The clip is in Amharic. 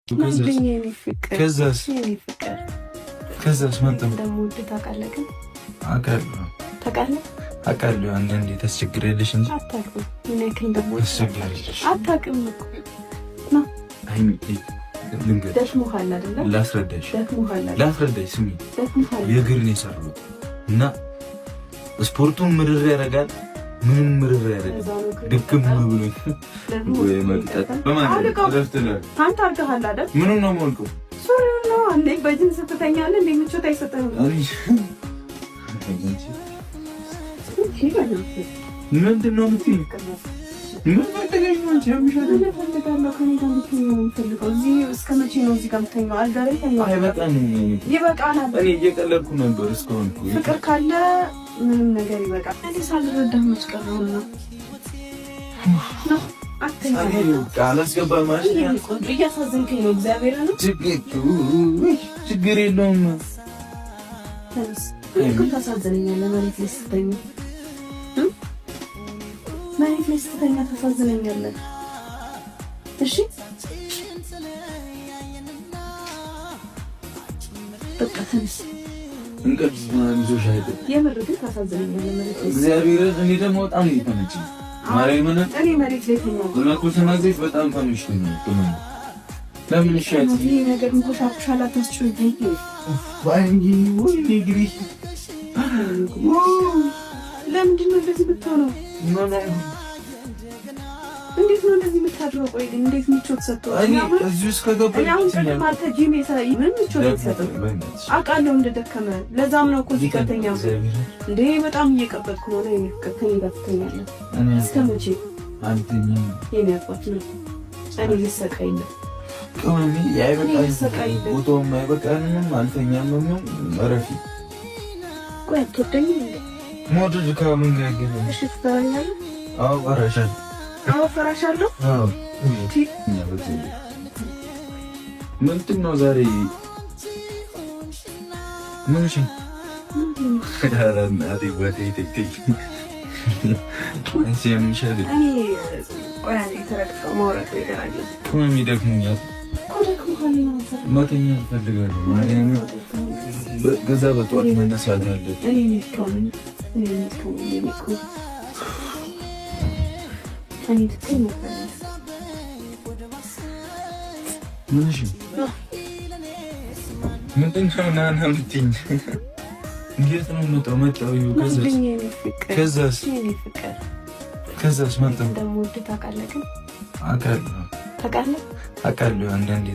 ከዛስ መጣሁ ደግሞ ውድ ታውቃለህ ግን አውቃለሁ አንዳንዴ ታስቸግሪያለሽ እንጂ አታውቅም። ምን ያክል ደግሞ ታስቸግሪያለሽ አታውቅም እኮ ደክሞሃል አይደለ? ላስረዳሽ ስሚ የእግር ነው የሰራሁት እና ስፖርቱን ምርር ያደርጋል ምንም ምርር ያደርጋል ድክም ብሎኝ ወይ መቅጠጥ በማለት ለፍተናል። አንተ አድርገሃል አይደል? ምንም ነው የማልከው ሱሪው ነው አንዴ በጅንስ ትተኛለህ እንዴ? ምቾት አይሰጥህም? ምንድን ነው የምትይኝ? ምን ፈልገሽ ነው አንቺ? እፈልጋለሁ ከእኔ ጋር እንድትሆኝ ነው የምፈልገው። እዚህ እስከ መቼ ነው እዚህ ጋር የምትተኛው? አልጋ ላይ ተኛ። አይበቃንም። ይበቃናል። እኔ እየቀለድኩ ነበር እስካሁን እኮ። ፍቅር ካለ ምንም ነገር ይበቃል። እኔ ሳልረዳህ መች ቀረሁና ነው አላስገባም ማለት እያሳዘንከኝ ነው። እግዚአብሔር ነው። ችግር የለውም። ታሳዝነኛለህ። መሬት ላይ ስትተኛ ታሳዝነኛለህ። እሺ በቃ ተነስ። እንቅልፍ ይዞሽ አይደል? የምር ግን ታሳዝነኛለህ። መሬት ላይ እግዚአብሔር እኔ ደግሞ በጣም እየተመቸኝ እኔ መሬት ላይ ተኛው ተናግሬሽ በጣም ተመችቶኝ ነው። ለምን ሻት ይሄ ነገር እንቆሻሻላ ተስጩኝ ወይኔ ግሪ ለምንድን ነው እንደዚህ ብትሆነው? እንዴት ነው እንደዚህ የምታድረው? ቆይ ግን እንዴት ምቾት ሰጥቶ እዚህ ውስጥ ከገባኝ አንተ ጂም የሰራይ ምን ምቾት ሰጥቶ አውቃለሁ እንደደከመ። ለዛም ነው እኮ እዚህ ከተኛ እንዴ በጣም እየቀበጥኩ ነው። እኔ ከተኛ ከተኛለህ እስከ መቼ አንተኝ የኔ አባት ነው። እኔ ልሰቃይልህ ቆሚ ያይበቃኝ ቦታውም አይበቃንም። አንተኛም ነው መረፊ ቆይ አትወደኝም እንዴ? ሞድድ ከምን ጋር ግን እሺ ትፈራኛለህ? አዎ ፈራሻለሁ። ምንድን ነው ዛሬ ምን እሺ እናቴ ወዴ ትክክል አንቺ የምንሸል ቆይ አንዴ ተረጋጋ። ማውራት ይደራል የሚደክሙኛል መተኛ እፈልጋለሁ። ገዛ በጠዋት መነሳት አለብኝ። ምንድን ነው ናና የምትይኝ? እንዴት ነው የምመጣው? መጣሁ። ከዛስ መጣሁ። ደግሞ ውድ ታውቃለህ ግን አውቃለሁ አንዳንዴ